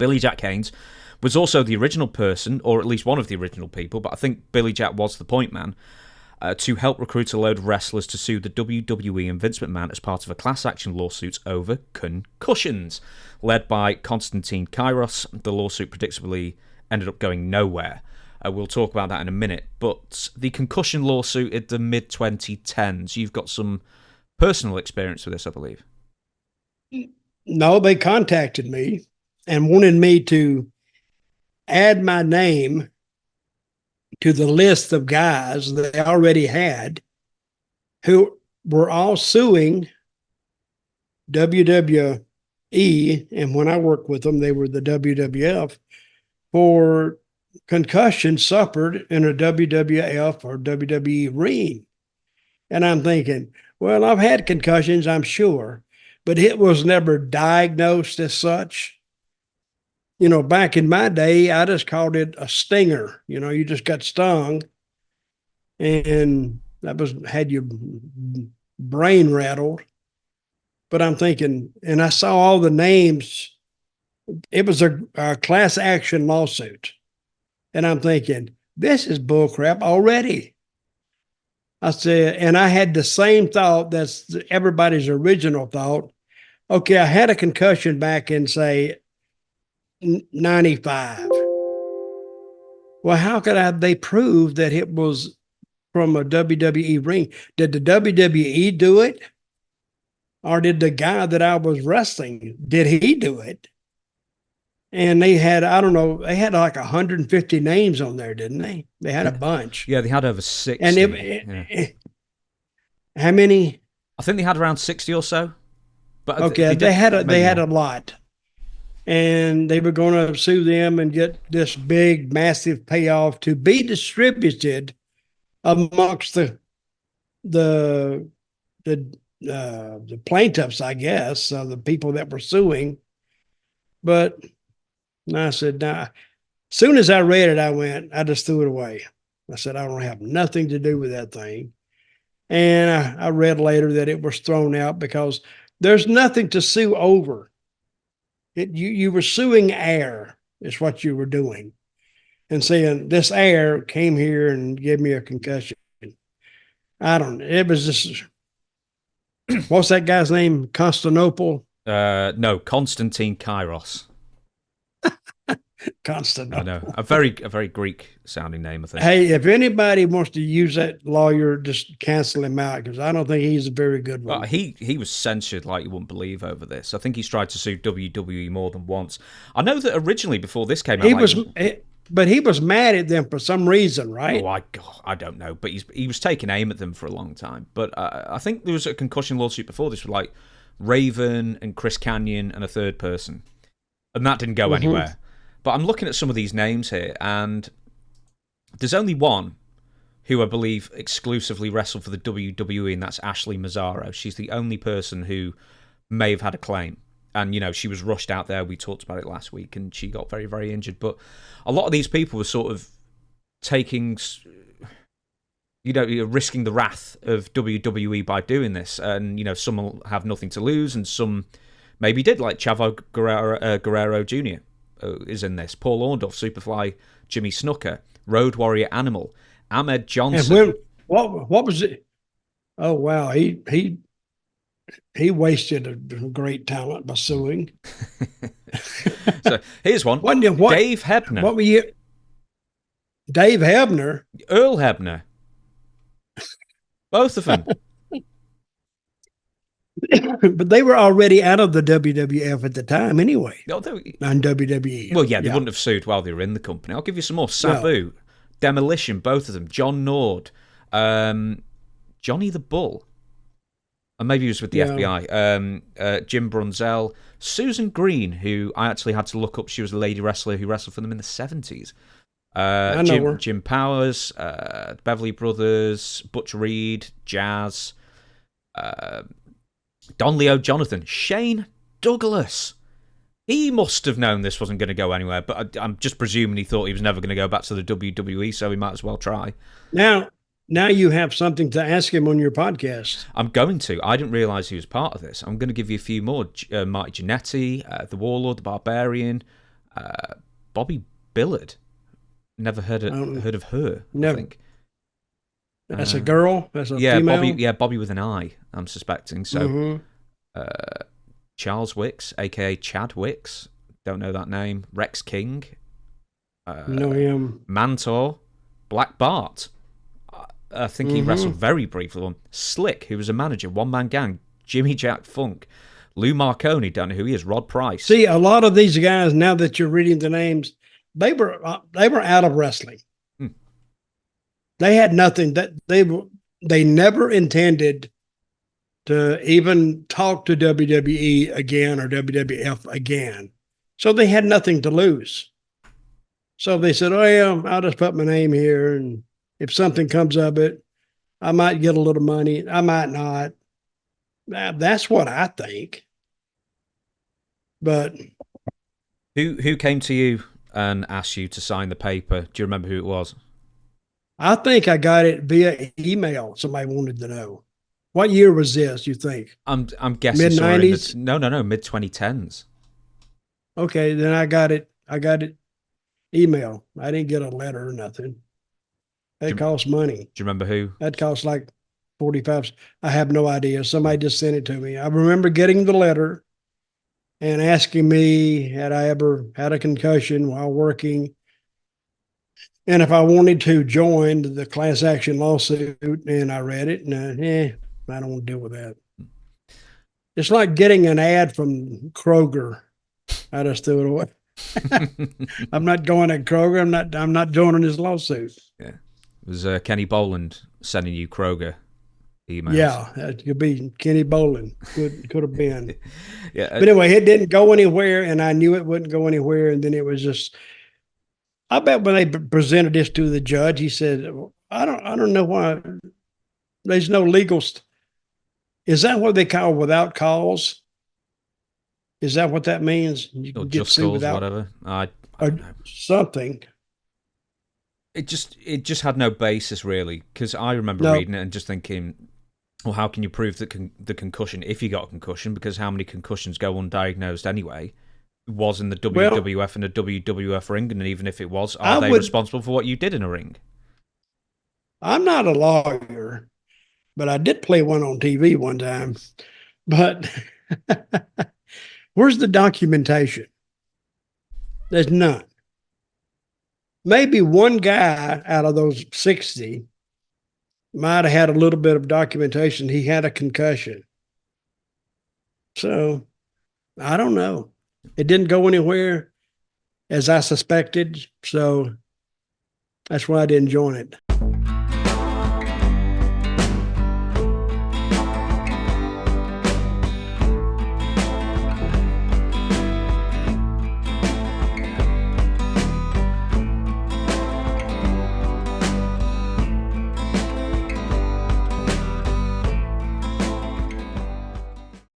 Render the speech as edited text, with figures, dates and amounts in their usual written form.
Billy Jack Haynes was also the original person, or at least one of the original people, but I think Billy Jack was the point man, to help recruit a load of wrestlers to sue the WWE and Vince McMahon as part of a class action lawsuit over concussions. Led by Konstantin Kairos, the lawsuit predictably ended up going nowhere. We'll talk about that in a minute. But the concussion lawsuit in the mid-2010s, you've got some personal experience with this, I believe. No, they contacted me and wanted me to add my name to the list of guys that they already had who were all suing WWE, and when I worked with them, they were the WWF, for concussion suffered in a WWF or WWE ring. And I'm thinking, well, I've had concussions, I'm sure, but it was never diagnosed as such. You know, back in my day, I just called it a stinger. You know, you just got stung, and that had your brain rattled. But I'm thinking, and I saw all the names. It was a class action lawsuit. And I'm thinking, this is bullcrap already. I said, and I had the same thought that's everybody's original thought. Okay, I had a concussion back in, say, 95. Well, how could they prove that it was from a WWE ring? Did the WWE do it? Or did the guy that I was wrestling, did he do it? And they had, I don't know, they had like 150 names on there, didn't they? They had a bunch. Yeah, they had over 60. And how many? I think they had around 60 or so. But okay, they had a lot. And they were going to sue them and get this big, massive payoff to be distributed amongst the plaintiffs, I guess, the people that were suing. But I said, nah. As soon as I read it, I just threw it away. I said, I don't have nothing to do with that thing. And I read later that it was thrown out because there's nothing to sue over. You were suing air is what you were doing, and saying this air came here and gave me a concussion. I don't know. It was just, what's that guy's name? Constantinople? No, Konstantin Kairos. Constantinople. I know. A very Greek sounding name, I think. Hey, if anybody wants to use that lawyer, just cancel him out, because I don't think he's a very good one. He was censured like you wouldn't believe over this. I think he's tried to sue WWE more than once. I know that originally, before this came out, but he was mad at them for some reason, right? Oh, I don't know. But he was taking aim at them for a long time. But I think there was a concussion lawsuit before this with like Raven and Chris Kanyon and a third person. And that didn't go anywhere. But I'm looking at some of these names here, and there's only one who I believe exclusively wrestled for the WWE, and that's Ashley Mazzaro. She's the only person who may have had a claim. And, you know, she was rushed out there. We talked about it last week, and she got very, very injured. But a lot of these people were sort of taking, you know, risking the wrath of WWE by doing this. And, you know, some will have nothing to lose, and some maybe did, like Chavo Guerrero Jr. Is in this. Paul Orndorff, Superfly, Jimmy Snuka, Road Warrior Animal, Ahmed Johnson. And what was it? Oh wow, he wasted a great talent by suing. So here's one. Dave Hebner. What were you? Dave Hebner. Earl Hebner. Both of them. But they were already out of the WWF at the time anyway. No, on WWE. Well, yeah, they wouldn't have sued while they were in the company. I'll give you some more. Sabu, Demolition, both of them. John Nord, Johnny the Bull, and maybe he was with the FBI. Jim Brunzell, Susan Green, who I actually had to look up. She was a lady wrestler who wrestled for them in the 70s. I know her. Jim Powers, Beverly Brothers, Butch Reed, Jazz, Don Leo Jonathan, Shane Douglas. He must have known this wasn't going to go anywhere, but I'm just presuming he thought he was never going to go back to the WWE, so he might as well try. Now you have something to ask him on your podcast. I'm going to. I didn't realise he was part of this. I'm going to give you a few more. Marty Jannetty, the Warlord, the Barbarian, Bobby Billard. Never heard of her. Never. I think. That's a girl. That's a yeah, female. Bobby with an I. I'm suspecting. So, Charles Wicks, aka Chad Wicks. Don't know that name. Rex King. Know him. Mantor. Black Bart. I think he wrestled very briefly on Slick, who was a manager, One Man Gang, Jimmy Jack Funk, Lou Marconi, don't know who he is, Rod Price. See, a lot of these guys, now that you're reading the names, they were out of wrestling. They had nothing. That they never intended to even talk to WWE again or WWF again. So they had nothing to lose. So they said, oh yeah, I'll just put my name here, and if something comes of it, I might get a little money. I might not. That's what I think. But who came to you and asked you to sign the paper? Do you remember who it was? I think I got it via email. Somebody wanted to know. What year was this, you think? I'm guessing mid-90s? No, mid 2010s. Okay, then I got it email. I didn't get a letter or nothing. That costs money. Do you remember who? That costs like 45. I have no idea. Somebody just sent it to me. I remember getting the letter and asking me, had I ever had a concussion while working, and if I wanted to join the class action lawsuit. And I read it, and I don't want to deal with that. It's like getting an ad from Kroger. I just threw it away. I'm not going to Kroger. I'm not joining this lawsuit. Yeah. It was Kenny Boland sending you Kroger emails. Yeah, it could be Kenny Boland. Could have been. Yeah. But anyway, it didn't go anywhere, and I knew it wouldn't go anywhere. And then it was just, I bet when they presented this to the judge, he said, I don't know why there's no legal. Is that what they call without cause? Is that what that means? You can get sued without, whatever. I don't know. Something. It just had no basis, really, because I remember reading it and just thinking, well, how can you prove the concussion if you got a concussion? Because how many concussions go undiagnosed anyway? It was in the WWF and the WWF ring, and even if it was, are they responsible for what you did in a ring? I'm not a lawyer, but I did play one on TV one time. But where's the documentation? There's none. Maybe one guy out of those 60 might have had a little bit of documentation. He had a concussion. So I don't know. It didn't go anywhere as I suspected. So that's why I didn't join it.